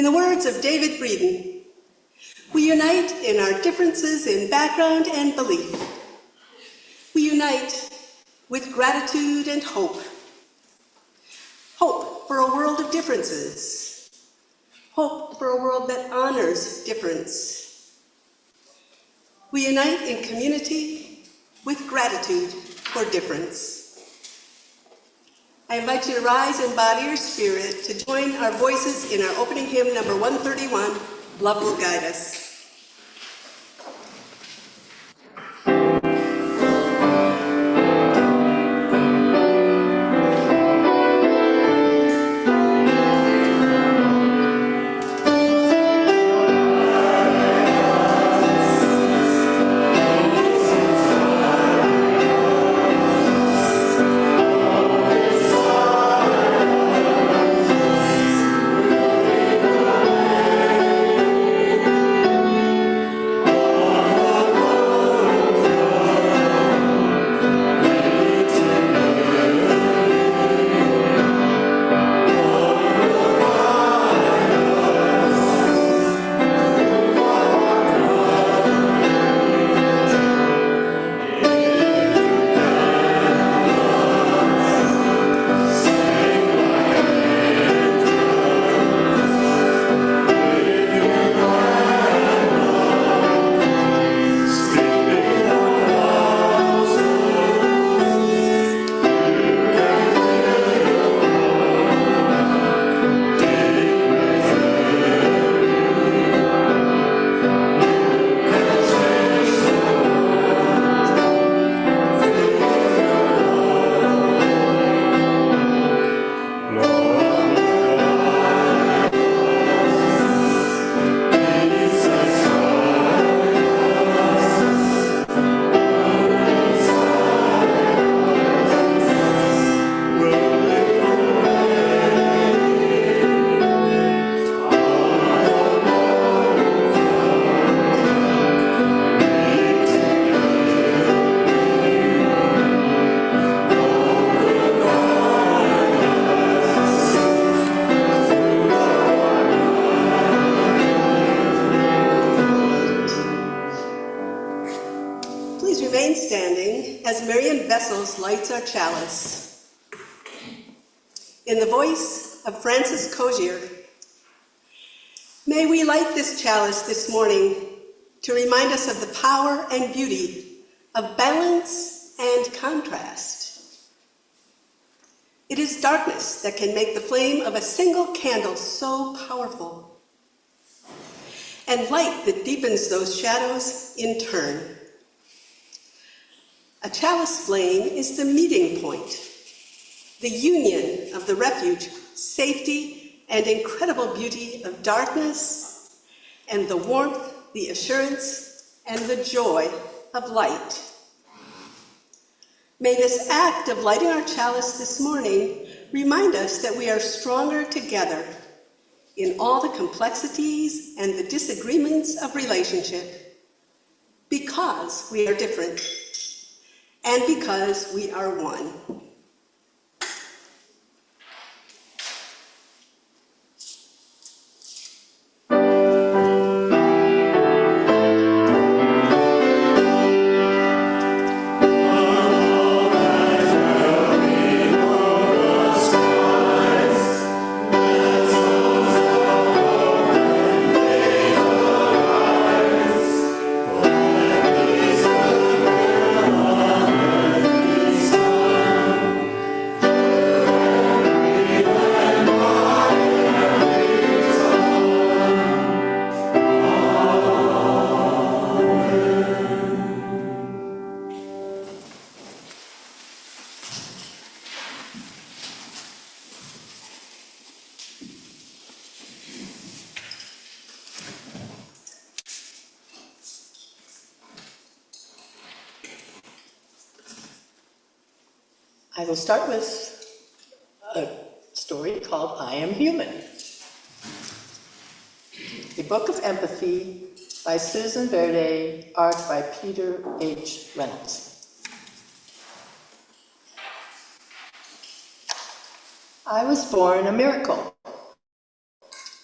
In the words of David Breeden, we unite in our differences in background and belief. We unite with gratitude and hope. Hope for a world of differences. Hope for a world that honors difference. We unite in community with gratitude for difference. I invite you to rise and body your spirit to join our voices in our opening hymn, number 131, Love Will Guide Us. Lights our chalice. In the voice of Francis Cozier, may we light this chalice this morning to remind us of the power and beauty of balance and contrast. It is darkness that can make the flame of a single candle so powerful, and light that deepens those shadows in turn. A chalice flame is the meeting point, the union of the refuge, safety, and incredible beauty of darkness, and the warmth, the assurance, and the joy of light. May this act of lighting our chalice this morning remind us that we are stronger together in all the complexities and the disagreements of relationship, because we are different. And because we are one. I will start with a story called I Am Human. A Book of Empathy by Susan Verde, art by Peter H. Reynolds. I was born a miracle.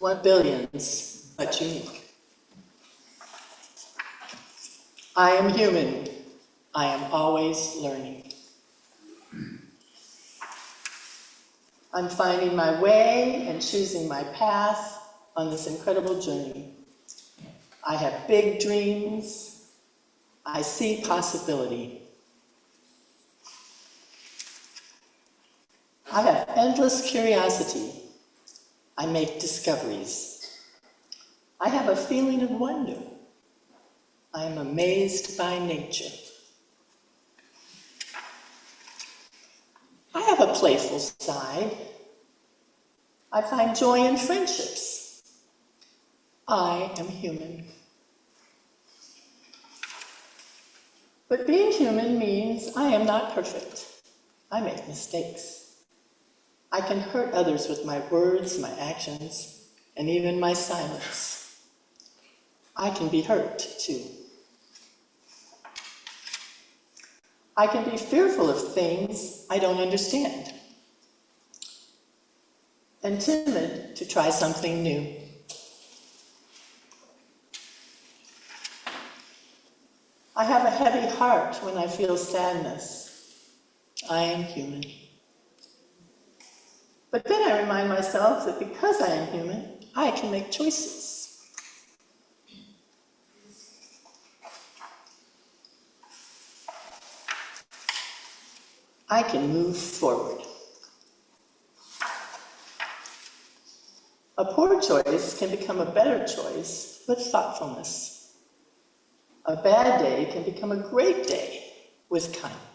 One billions, but unique. I am human. I am always learning. I'm finding my way and choosing my path on this incredible journey. I have big dreams. I see possibility. I have endless curiosity. I make discoveries. I have a feeling of wonder. I am amazed by nature. I have a playful side. I find joy in friendships. I am human. But being human means I am not perfect. I make mistakes. I can hurt others with my words, my actions, and even my silence. I can be hurt too. I can be fearful of things I don't understand, and timid to try something new. I have a heavy heart when I feel sadness. I am human. But then I remind myself that because I am human, I can make choices. I can move forward. A poor choice can become a better choice with thoughtfulness. A bad day can become a great day with kindness.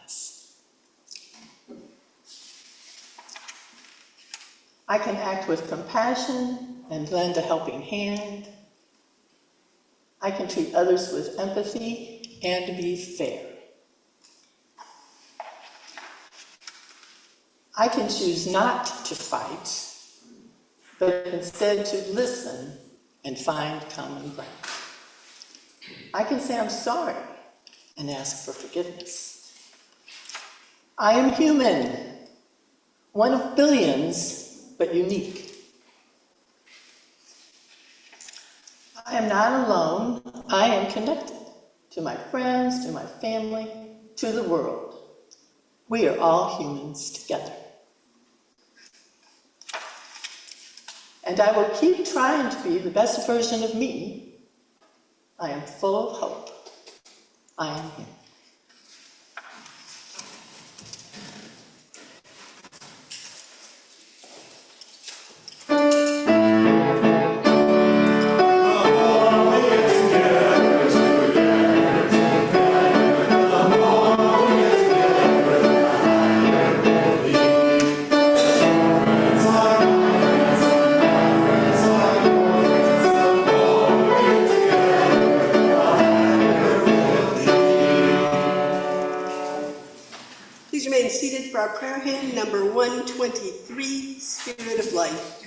I can act with compassion and lend a helping hand. I can treat others with empathy and be fair. I can choose not to fight, but instead to listen and find common ground. I can say I'm sorry and ask for forgiveness. I am human, one of billions, but unique. I am not alone. I am connected to my friends, to my family, to the world. We are all humans together. And I will keep trying to be the best version of me. I am full of hope. I am human. Please remain seated for our prayer hymn, number 123, Spirit of Life.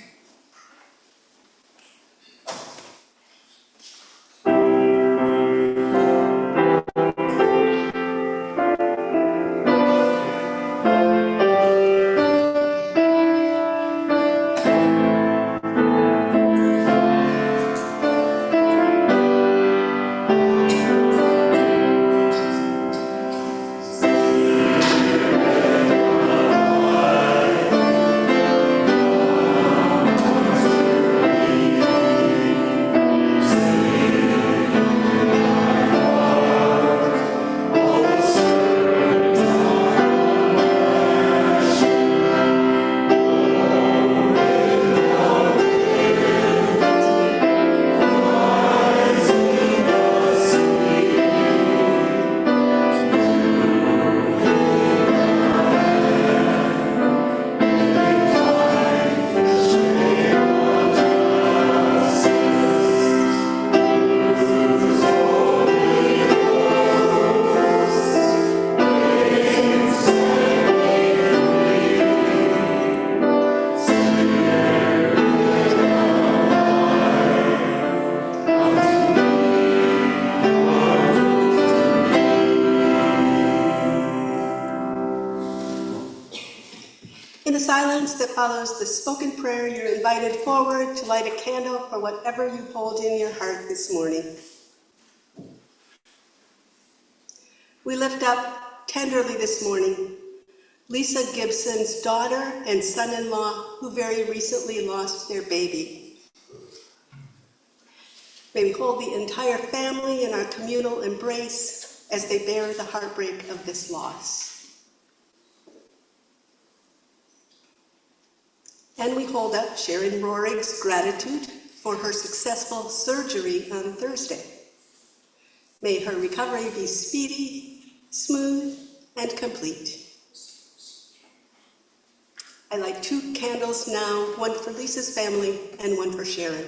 In the silence that follows the spoken prayer, you're invited forward to light a candle for whatever you hold in your heart this morning. We lift up tenderly this morning Lisa Gibson's daughter and son-in-law who very recently lost their baby. May we hold the entire family in our communal embrace as they bear the heartbreak of this loss. And we hold up Sharon Roerig's gratitude for her successful surgery on Thursday. May her recovery be speedy, smooth, and complete. I light 2 candles now, one for Lisa's family and one for Sharon.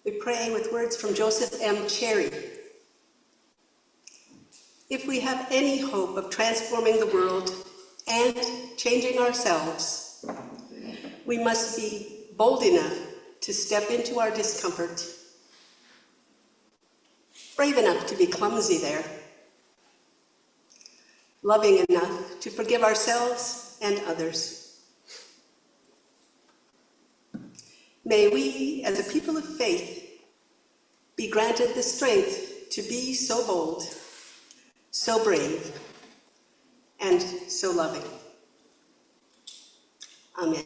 We pray with words from Joseph M. Cherry. If we have any hope of transforming the world and changing ourselves, we must be bold enough to step into our discomfort, brave enough to be clumsy there, loving enough to forgive ourselves and others. May we, as a people of faith, be granted the strength to be so bold, so brave, and so loving. Amen.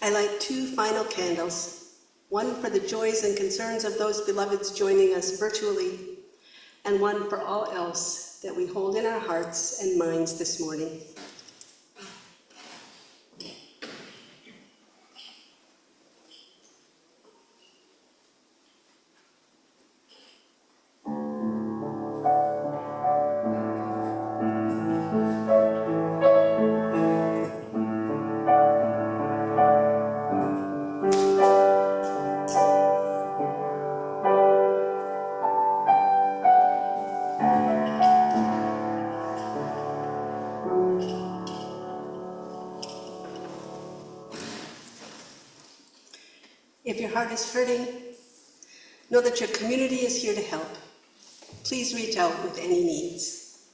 I light 2 final candles, one for the joys and concerns of those beloveds joining us virtually, and one for all else that we hold in our hearts and minds this morning. If your heart is hurting, know that your community is here to help. Please reach out with any needs.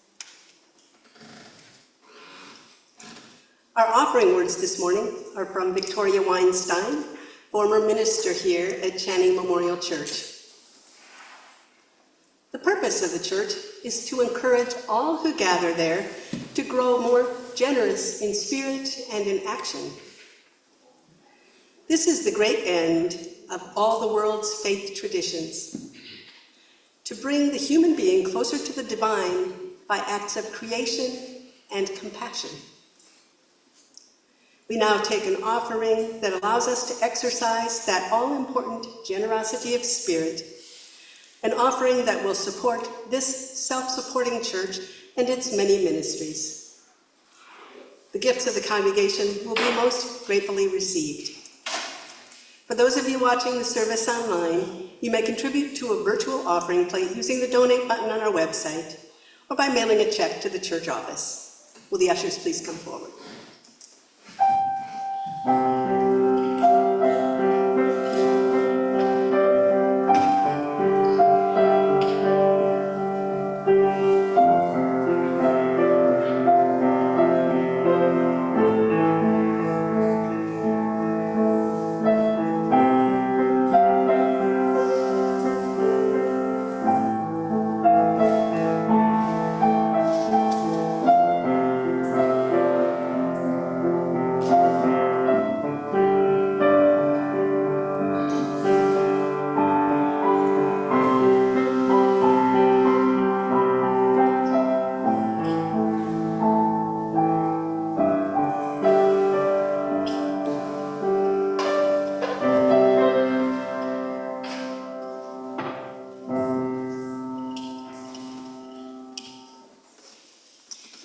Our offering words this morning are from Victoria Weinstein, former minister here at Channing Memorial Church. The purpose of the church is to encourage all who gather there to grow more generous in spirit and in action. This is the great end of all the world's faith traditions, to bring the human being closer to the divine by acts of creation and compassion. We now take an offering that allows us to exercise that all-important generosity of spirit, an offering that will support this self-supporting church and its many ministries. The gifts of the congregation will be most gratefully received. For those of you watching the service online, you may contribute to a virtual offering plate using the donate button on our website or by mailing a check to the church office. Will the ushers please come forward?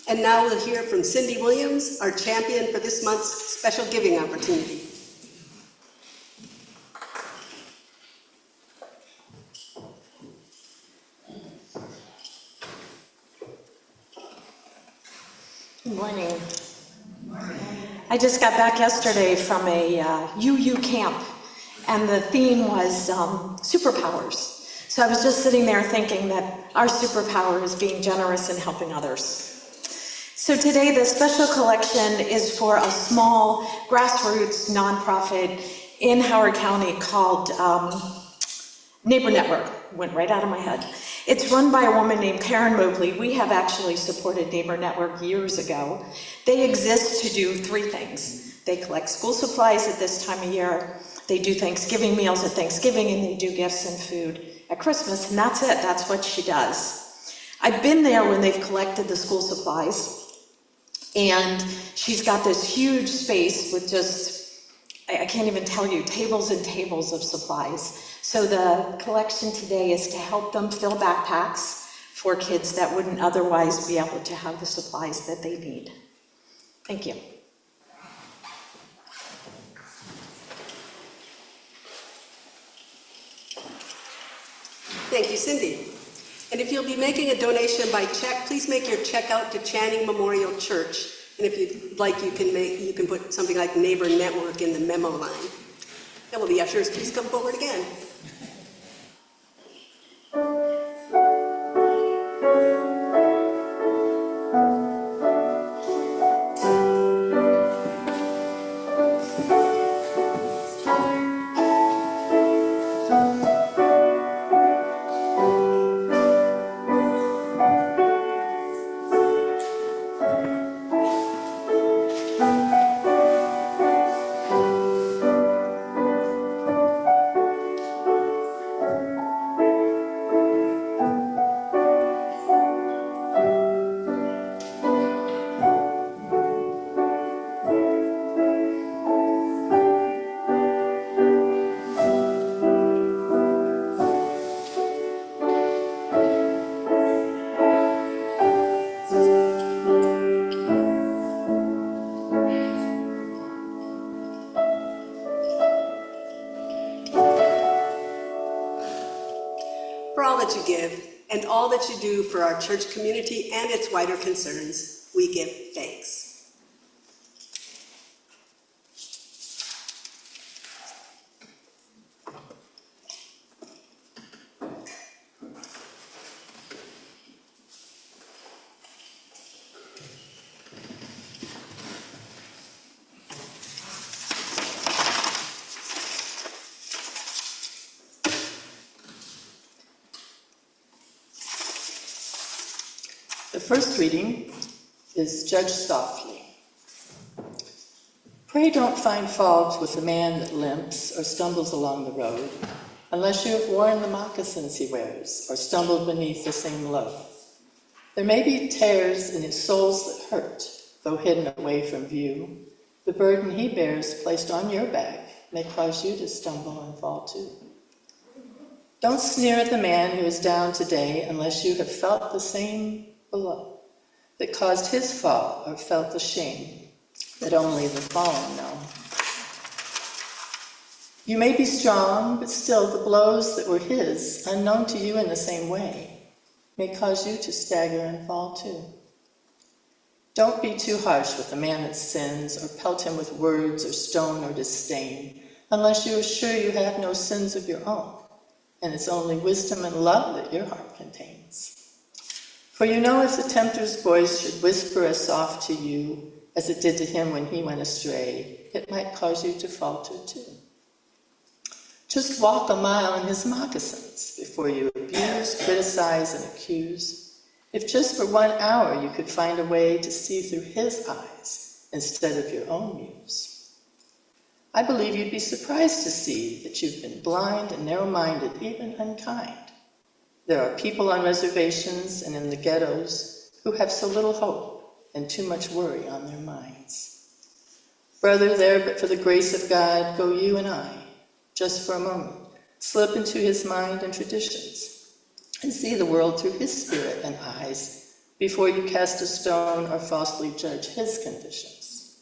And now we'll hear from Cindy Williams, our champion for this month's special giving opportunity. Good morning. I just got back yesterday from a UU camp, and the theme was superpowers. So I was just sitting there thinking that our superpower is being generous and helping others. So today the special collection is for a small grassroots nonprofit in Howard County called Neighbor Network. Went right out of my head. It's run by a woman named Karen Mobley. We have actually supported Neighbor Network years ago. They exist to do 3 things. They collect school supplies at this time of year, they do Thanksgiving meals at Thanksgiving, and they do gifts and food at Christmas, and that's it. That's what she does. I've been there when they've collected the school supplies, and she's got this huge space with just, I can't even tell you, tables and tables of supplies. So the collection today is to help them fill backpacks for kids that wouldn't otherwise be able to have the supplies that they need. Thank you. Thank you, Cindy. And if you'll be making a donation by check, please make your check out to Channing Memorial Church. And if you'd like, you can put something like Neighbor Network in the memo line. And will the ushers please come forward again? for all that you give and all that you do for our church community and its wider concerns. We give thanks. The first reading is Judge Softly. Pray don't find fault with the man that limps or stumbles along the road, unless you have worn the moccasins he wears or stumbled beneath the same load. There may be tears in his soles that hurt, though hidden away from view. The burden he bears placed on your back may cause you to stumble and fall too. Don't sneer at the man who is down today unless you have felt the same below that caused his fall or felt the shame that only the fallen know. You may be strong, but still the blows that were his, unknown to you in the same way, may cause you to stagger and fall too. Don't be too harsh with the man that sins or pelt him with words or stone or disdain, unless you are sure you have no sins of your own, and it's only wisdom and love that your heart contains. For you know if the tempter's voice should whisper as soft to you as it did to him when he went astray, it might cause you to falter too. Just walk a mile in his moccasins before you abuse, criticize, and accuse. If just for 1 hour you could find a way to see through his eyes instead of your own muse. I believe you'd be surprised to see that you've been blind and narrow-minded, even unkind. There are people on reservations and in the ghettos who have so little hope and too much worry on their minds. Brother, there but for the grace of God go you and I, just for a moment, slip into his mind and traditions, and see the world through his spirit and eyes before you cast a stone or falsely judge his conditions.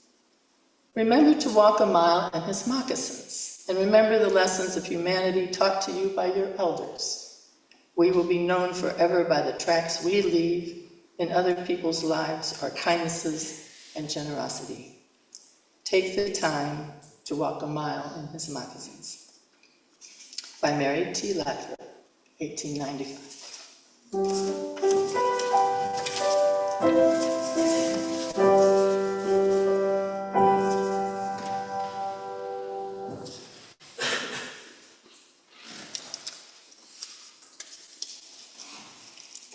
Remember to walk a mile in his moccasins, and remember the lessons of humanity taught to you by your elders. We will be known forever by the tracks we leave in other people's lives, our kindnesses and generosity. Take the time to walk a mile in his moccasins. By Mary T. Ladford, 1895.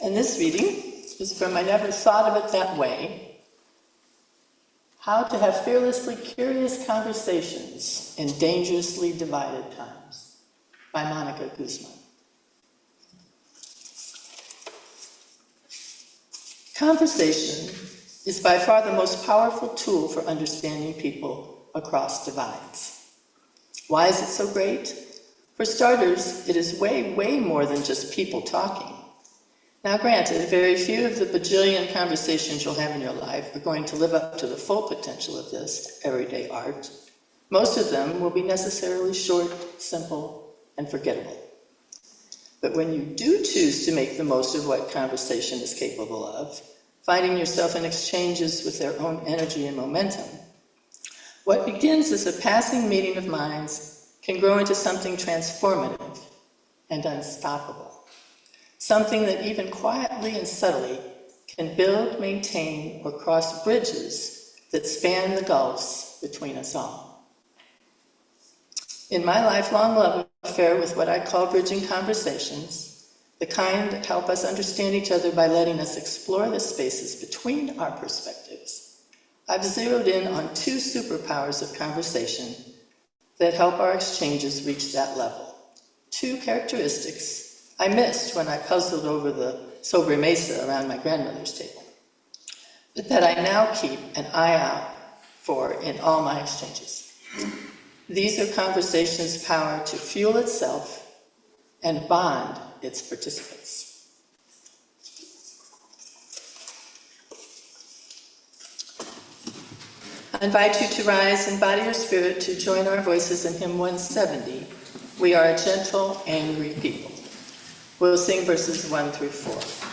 And this reading is from I Never Thought of It That Way, How to Have Fearlessly Curious Conversations in Dangerously Divided Times, by Monica Guzman. Conversation is by far the most powerful tool for understanding people across divides. Why is it so great? For starters, it is way, way more than just people talking. Now granted, very few of the bajillion conversations you'll have in your life are going to live up to the full potential of this everyday art. Most of them will be necessarily short, simple, and forgettable. But when you do choose to make the most of what conversation is capable of, finding yourself in exchanges with their own energy and momentum, what begins as a passing meeting of minds can grow into something transformative and unstoppable. Something that even quietly and subtly can build, maintain, or cross bridges that span the gulfs between us all. In my lifelong love affair with what I call bridging conversations, the kind that help us understand each other by letting us explore the spaces between our perspectives, I've zeroed in on 2 superpowers of conversation that help our exchanges reach that level. 2 characteristics I missed when I puzzled over the sobremesa around my grandmother's table, but that I now keep an eye out for in all my exchanges. These are conversations' power to fuel itself and bond its participants. I invite you to rise and body your spirit to join our voices in hymn 170, We Are a Gentle, Angry People. We'll sing verses 1 through 4.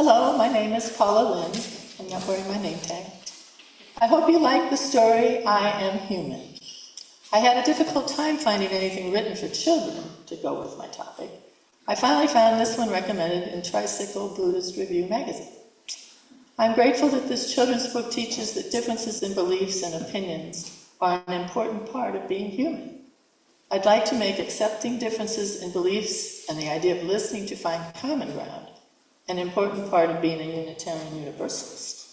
Hello, my name is Paula Lynn. I'm not wearing my name tag. I hope you like the story, I Am Human. I had a difficult time finding anything written for children to go with my topic. I finally found this one recommended in Tricycle Buddhist Review magazine. I'm grateful that this children's book teaches that differences in beliefs and opinions are an important part of being human. I'd like to make accepting differences in beliefs and the idea of listening to find common ground an important part of being a Unitarian Universalist.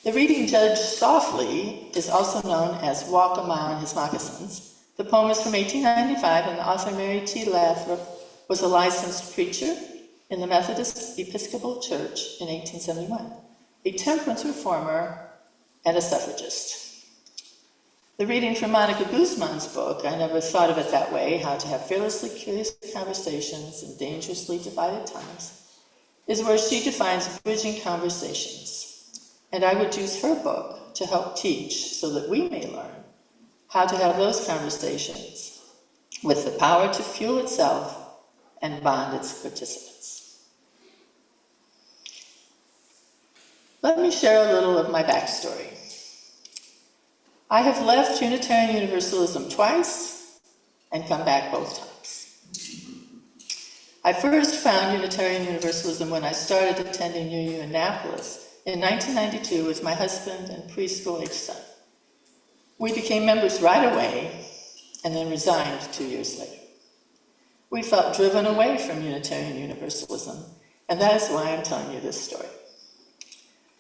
The reading Judge Softly is also known as Walk a Mile in His Moccasins. The poem is from 1895, and the author, Mary T. Lathrop, was a licensed preacher in the Methodist Episcopal Church in 1871, a temperance reformer, and a suffragist. The reading from Monica Guzman's book, I Never Thought of It That Way, How to Have Fearlessly Curious Conversations in Dangerously Divided Times, is where she defines bridging conversations. And I would use her book to help teach so that we may learn how to have those conversations with the power to fuel itself and bond its participants. Let me share a little of my backstory. I have left Unitarian Universalism twice and come back both times. I first found Unitarian Universalism when I started attending UU Annapolis in 1992 with my husband and preschool-age son. We became members right away and then resigned 2 years later. We felt driven away from Unitarian Universalism, and that is why I'm telling you this story.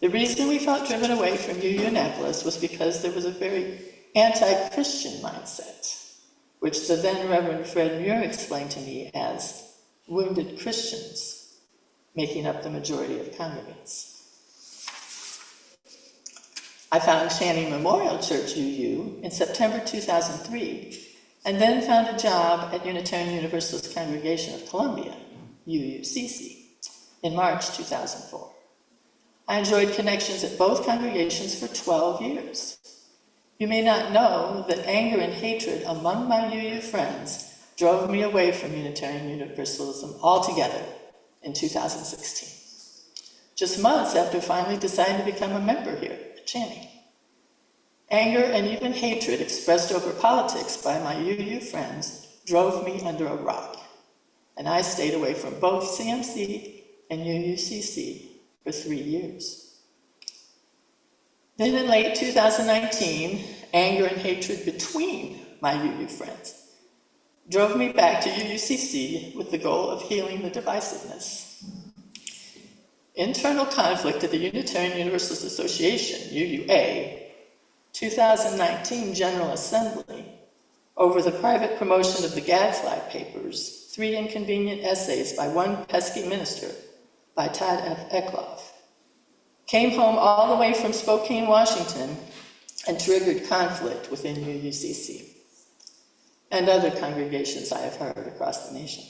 The reason we felt driven away from UU Annapolis was because there was a very anti-Christian mindset, which the then Reverend Fred Muir explained to me as wounded Christians making up the majority of congregants. I found Channing Memorial Church, UU, in September 2003, and then found a job at Unitarian Universalist Congregation of Columbia, UUCC, in March 2004. I enjoyed connections at both congregations for 12 years. You may not know that anger and hatred among my UU friends drove me away from Unitarian Universalism altogether in 2016, just months after finally deciding to become a member here at Channing. Anger and even hatred expressed over politics by my UU friends drove me under a rock, and I stayed away from both CMC and UUCC for 3 years. Then in late 2019, anger and hatred between my UU friends drove me back to UUCC with the goal of healing the divisiveness. Internal conflict at the Unitarian Universalist Association, UUA, 2019 General Assembly, over the private promotion of the Gadfly Papers, 3 inconvenient essays by one pesky minister, by Todd F. Eckloff, came home all the way from Spokane, Washington, and triggered conflict within UUCC and other congregations I have heard across the nation.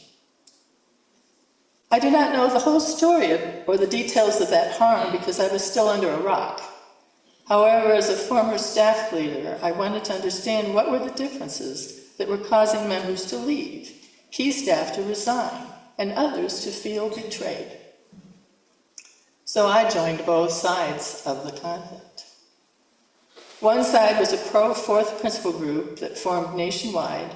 I do not know the whole story or the details of that harm because I was still under a rock. However, as a former staff leader, I wanted to understand what were the differences that were causing members to leave, key staff to resign, and others to feel betrayed. So I joined both sides of the conflict. One side was a pro-Fourth Principle group that formed nationwide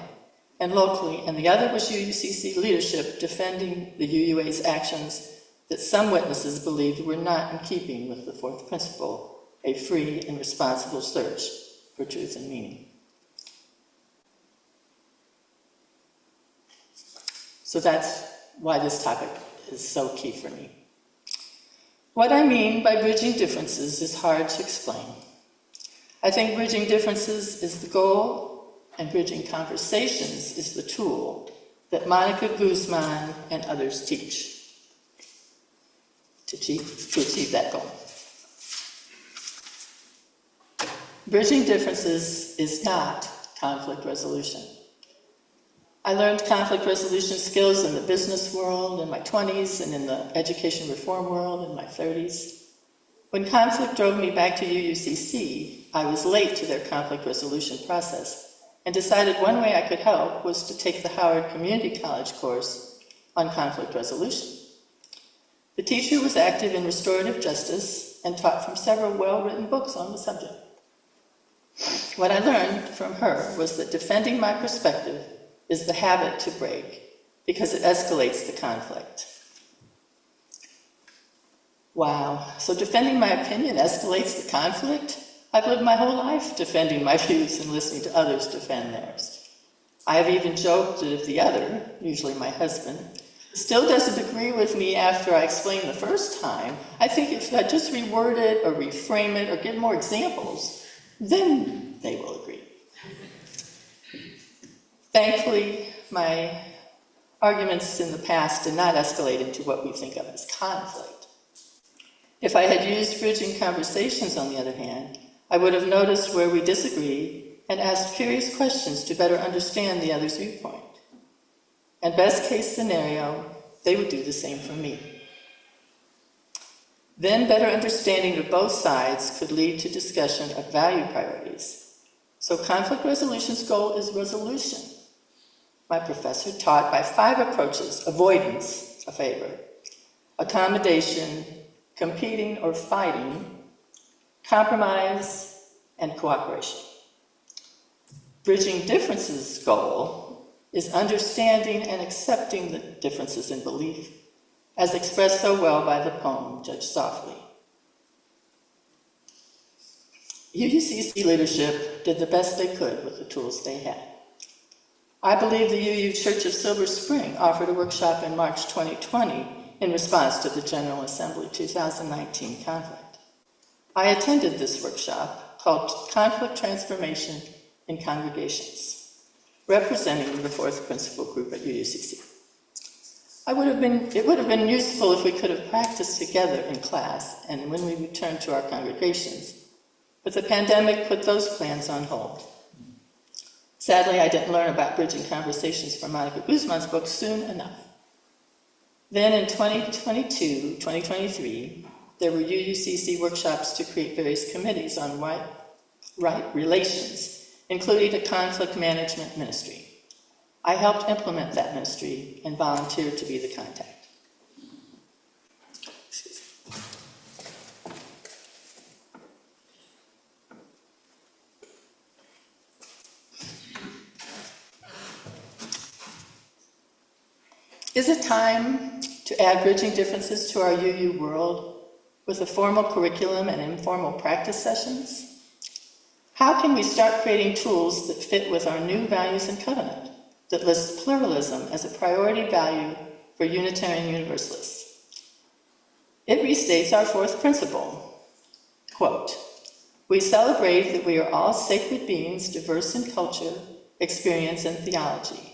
and locally, and the other was UUCC leadership defending the UUA's actions that some witnesses believed were not in keeping with the Fourth Principle, a free and responsible search for truth and meaning. So that's why this topic is so key for me. What I mean by bridging differences is hard to explain. I think bridging differences is the goal, and bridging conversations is the tool that Monica Guzman and others teach to achieve that goal. Bridging differences is not conflict resolution. I learned conflict resolution skills in the business world in my 20s and in the education reform world in my 30s. When conflict drove me back to UUCC, I was late to their conflict resolution process and decided one way I could help was to take the Howard Community College course on conflict resolution. The teacher was active in restorative justice and taught from several well-written books on the subject. What I learned from her was that defending my perspective is the habit to break because it escalates the conflict. Wow, so defending my opinion escalates the conflict? I've lived my whole life defending my views and listening to others defend theirs. I have even joked that if the other, usually my husband, still doesn't agree with me after I explain the first time, I think if I just reword it or reframe it or give more examples, then they will agree. Thankfully, my arguments in the past did not escalate into what we think of as conflict. If I had used bridging conversations, on the other hand, I would have noticed where we disagree and asked curious questions to better understand the other's viewpoint. And best case scenario, they would do the same for me. Then better understanding of both sides could lead to discussion of value priorities. So conflict resolution's goal is resolution. My professor taught by 5 approaches: avoidance, a favor, accommodation, competing or fighting, compromise, and cooperation. Bridging differences' goal is understanding and accepting the differences in belief, as expressed so well by the poem Judge Softly. UUCC leadership did the best they could with the tools they had. I believe the UU Church of Silver Spring offered a workshop in March 2020 in response to the General Assembly 2019 conflict. I attended this workshop called Conflict Transformation in congregations, representing the fourth principal group at UUCC. It would have been useful if we could have practiced together in class and when we returned to our congregations, but the pandemic put those plans on hold. Sadly, I didn't learn about bridging conversations from Monica Guzman's book soon enough. Then in 2022-2023, there were UUCC workshops to create various committees on right relations, including a conflict management ministry. I helped implement that ministry and volunteered to be the contact. Is it time to add bridging differences to our UU world with a formal curriculum and informal practice sessions? How can we start creating tools that fit with our new values and covenant that lists pluralism as a priority value for Unitarian Universalists? It restates our fourth principle, quote, "We celebrate that we are all sacred beings diverse in culture, experience, and theology.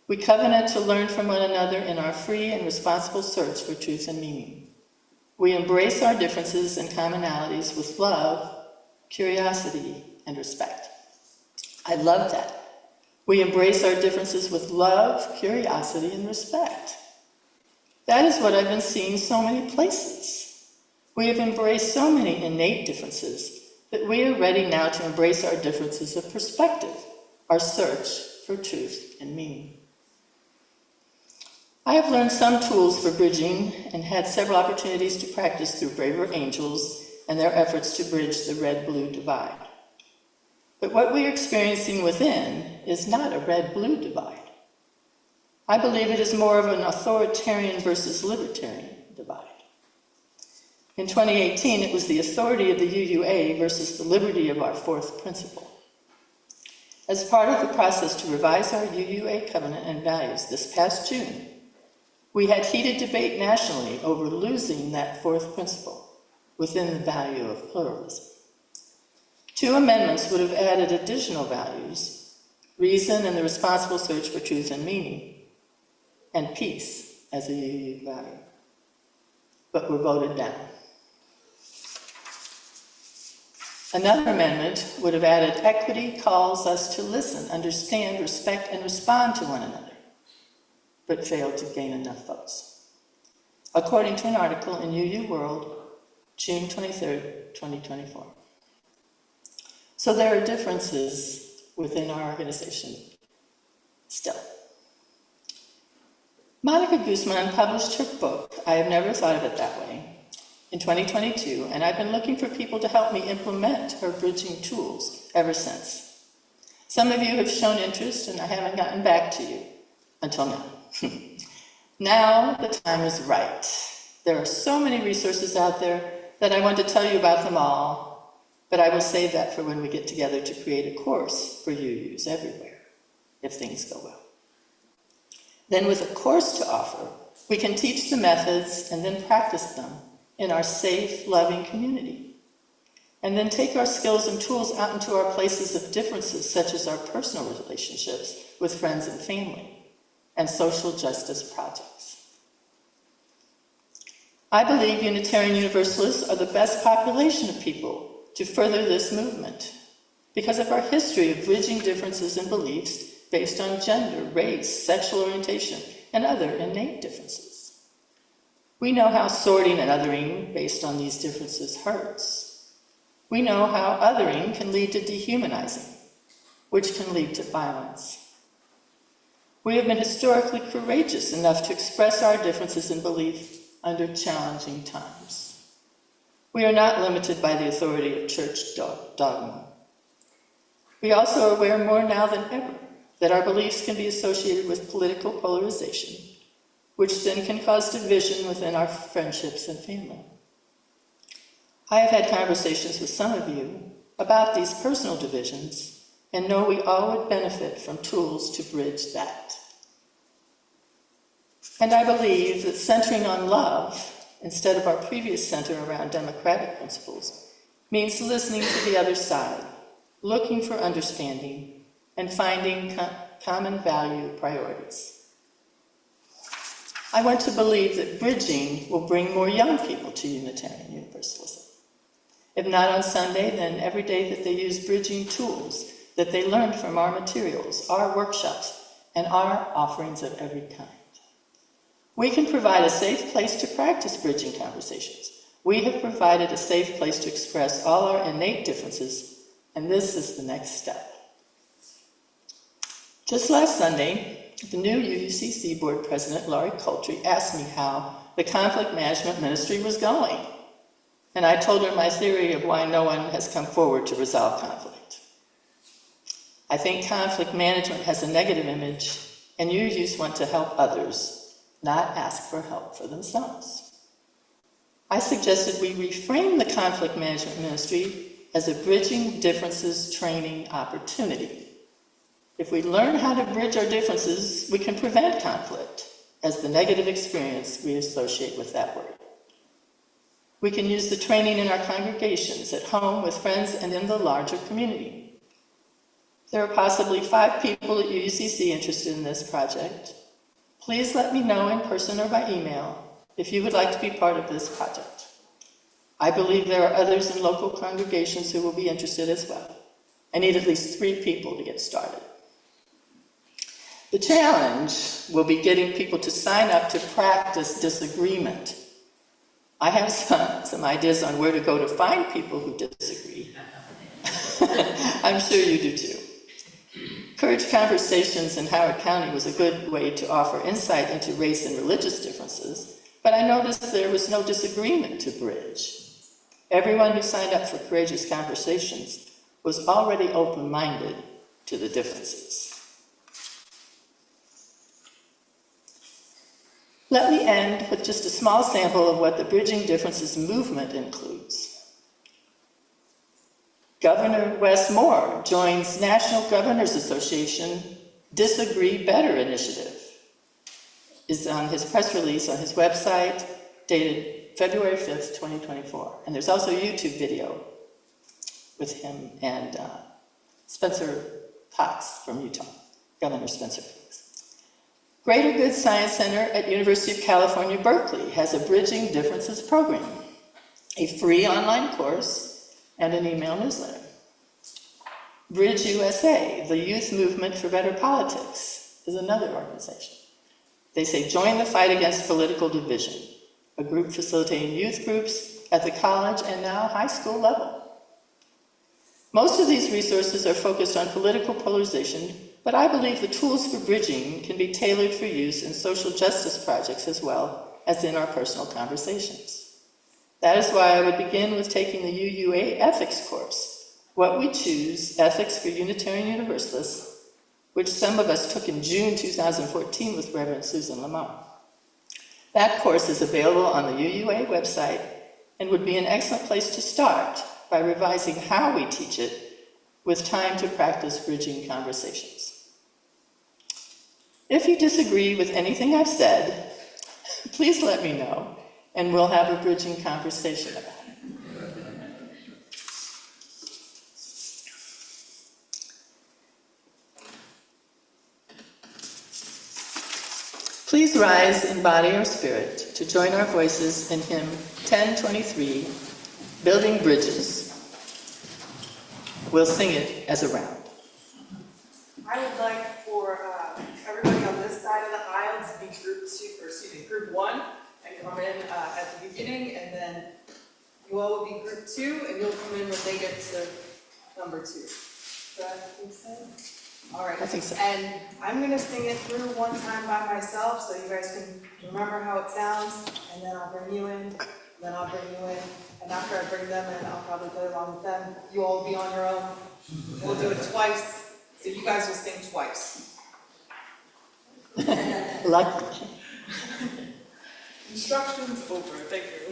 We covenant to learn from one another in our free and responsible search for truth and meaning. We embrace our differences and commonalities with love, curiosity, and respect." I love that. We embrace our differences with love, curiosity, and respect. That is what I've been seeing so many places. We have embraced so many innate differences that we are ready now to embrace our differences of perspective, our search for truth and meaning. I have learned some tools for bridging and had several opportunities to practice through Braver Angels and their efforts to bridge the red-blue divide. But what we are experiencing within is not a red-blue divide. I believe it is more of an authoritarian versus libertarian divide. In 2018, it was the authority of the UUA versus the liberty of our fourth principle. As part of the process to revise our UUA covenant and values this past June, we had heated debate nationally over losing that fourth principle within the value of pluralism. 2 amendments would have added additional values: reason and the responsible search for truth and meaning, and peace as a UU value, but were voted down. Another amendment would have added equity calls us to listen, understand, respect, and respond to one another, but failed to gain enough votes, according to an article in UU World, June 23rd, 2024. So there are differences within our organization still. Monica Guzman published her book, I Have Never Thought of It That Way, in 2022, and I've been looking for people to help me implement her bridging tools ever since. Some of you have shown interest, and I haven't gotten back to you until now. Now the time is right. There are so many resources out there that I want to tell you about them all, but I will save that for when we get together to create a course for UUs everywhere, if things go well. Then with a course to offer, we can teach the methods and then practice them in our safe, loving community. And then take our skills and tools out into our places of differences, such as our personal relationships with friends and family, and social justice projects. I believe Unitarian Universalists are the best population of people to further this movement because of our history of bridging differences in beliefs based on gender, race, sexual orientation, and other innate differences. We know how sorting and othering based on these differences hurts. We know how othering can lead to dehumanizing, which can lead to violence. We have been historically courageous enough to express our differences in belief under challenging times. We are not limited by the authority of church dogma. We also are aware more now than ever that our beliefs can be associated with political polarization, which then can cause division within our friendships and family. I have had conversations with some of you about these personal divisions and know we all would benefit from tools to bridge that. And I believe that centering on love, instead of our previous center around democratic principles, means listening to the other side, looking for understanding, and finding common value priorities. I want to believe that bridging will bring more young people to Unitarian Universalism. If not on Sunday, then every day that they use bridging tools that they learned from our materials, our workshops, and our offerings of every kind. We can provide a safe place to practice bridging conversations. We have provided a safe place to express all our innate differences, and this is the next step. Just last Sunday, the new UUCC board president, Laurie Coultry, asked me how the conflict management ministry was going. And I told her my theory of why no one has come forward to resolve conflict. I think conflict management has a negative image, and UUs want to help others, not ask for help for themselves. I suggested we reframe the conflict management ministry as a bridging differences training opportunity. If we learn how to bridge our differences, we can prevent conflict as the negative experience we associate with that word. We can use the training in our congregations, at home, with friends, and in the larger community. There are possibly 5 people at UUCC interested in this project. Please let me know in person or by email if you would like to be part of this project. I believe there are others in local congregations who will be interested as well. I need at least 3 people to get started. The challenge will be getting people to sign up to practice disagreement. I have some ideas on where to go to find people who disagree. I'm sure you do too. Courage Conversations in Howard County was a good way to offer insight into race and religious differences, but I noticed there was no disagreement to bridge. Everyone who signed up for Courageous Conversations was already open-minded to the differences. Let me end with just a small sample of what the Bridging Differences movement includes. Governor Wes Moore joins National Governors Association Disagree Better initiative. Is on his press release on his website dated February 5th, 2024. And there's also a YouTube video with him and Spencer Cox from Utah, Governor Spencer Cox. Greater Good Science Center at University of California, Berkeley has a Bridging Differences program, a free online course, and an email newsletter. Bridge USA, the Youth Movement for Better Politics, is another organization. They say, join the fight against political division, a group facilitating youth groups at the college and now high school level. Most of these resources are focused on political polarization, but I believe the tools for bridging can be tailored for use in social justice projects as well as in our personal conversations. That is why I would begin with taking the UUA ethics course, What We Choose, Ethics for Unitarian Universalists, which some of us took in June 2014 with Reverend Susan Lamar. That course is available on the UUA website and would be an excellent place to start by revising how we teach it with time to practice bridging conversations. If you disagree with anything I've said, please let me know, and we'll have a bridging conversation about it. Please rise in body or spirit to join our voices in hymn 1023, Building Bridges. We'll sing it as a round. I would like for everybody on this side of the aisle to be group 1, and come in at the beginning, and then you all will be group 2, and you'll come in when they get to number 2. Does that make sense? All right. I think so. And I'm going to sing it through one time by myself, so you guys can remember how it sounds, and then I'll bring you in, and then I'll bring you in, and after I bring them in, I'll probably play along with them. You all will be on your own. We'll do it twice, so you guys will sing twice. Lucky. Instructions over. Thank you.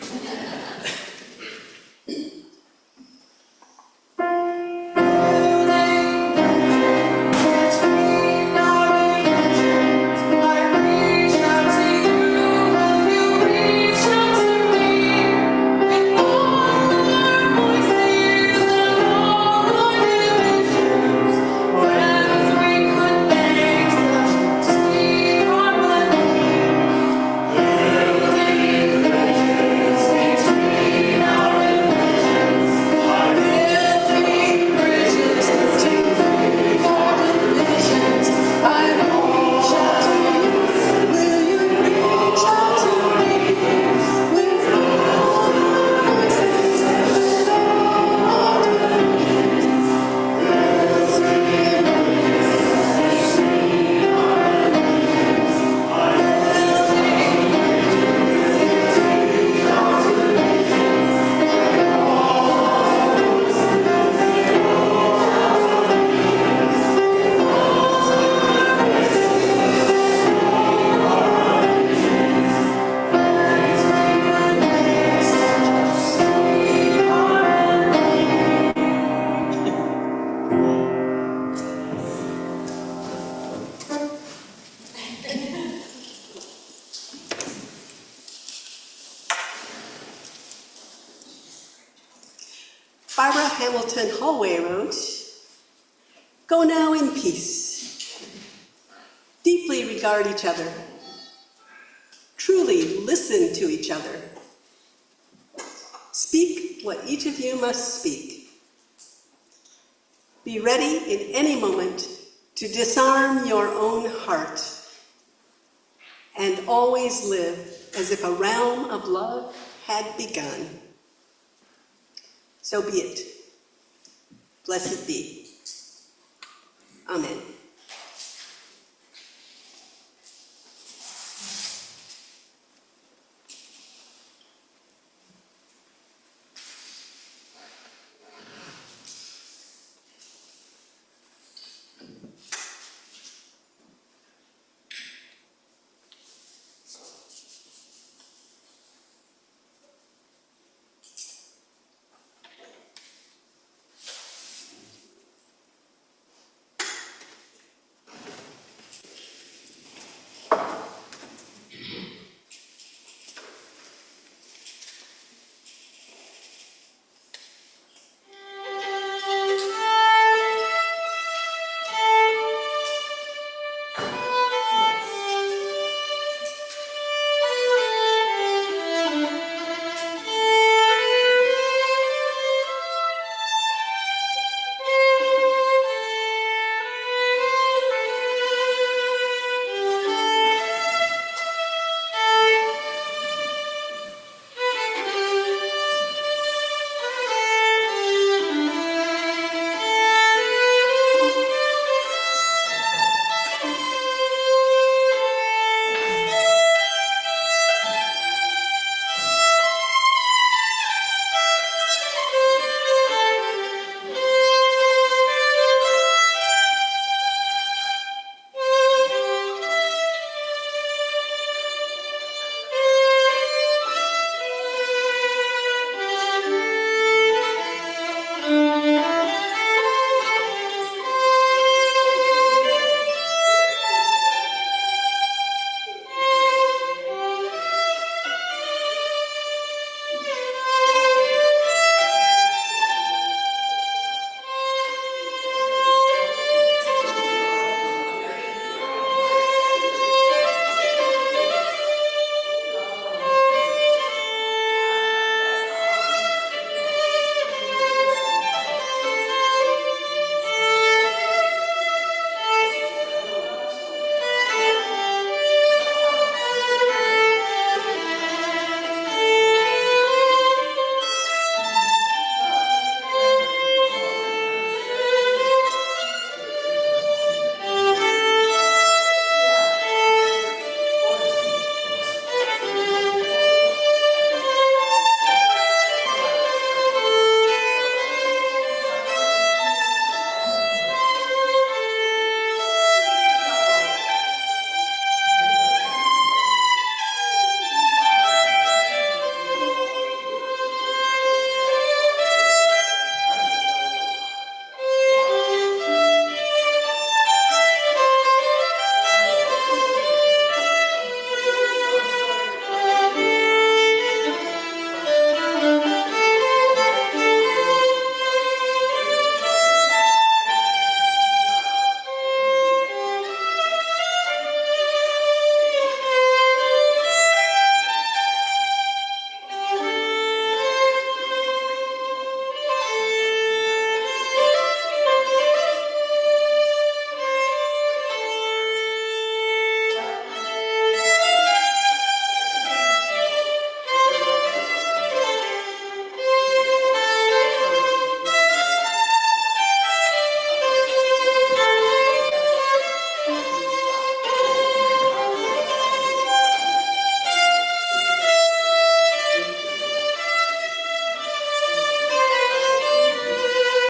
Barbara Hamilton Hallway wrote, "Go now in peace. Deeply regard each other. Truly listen to each other. Speak what each of you must speak. Be ready in any moment to disarm your own heart, and always live as if a realm of love had begun." So be it. Blessed be. Amen.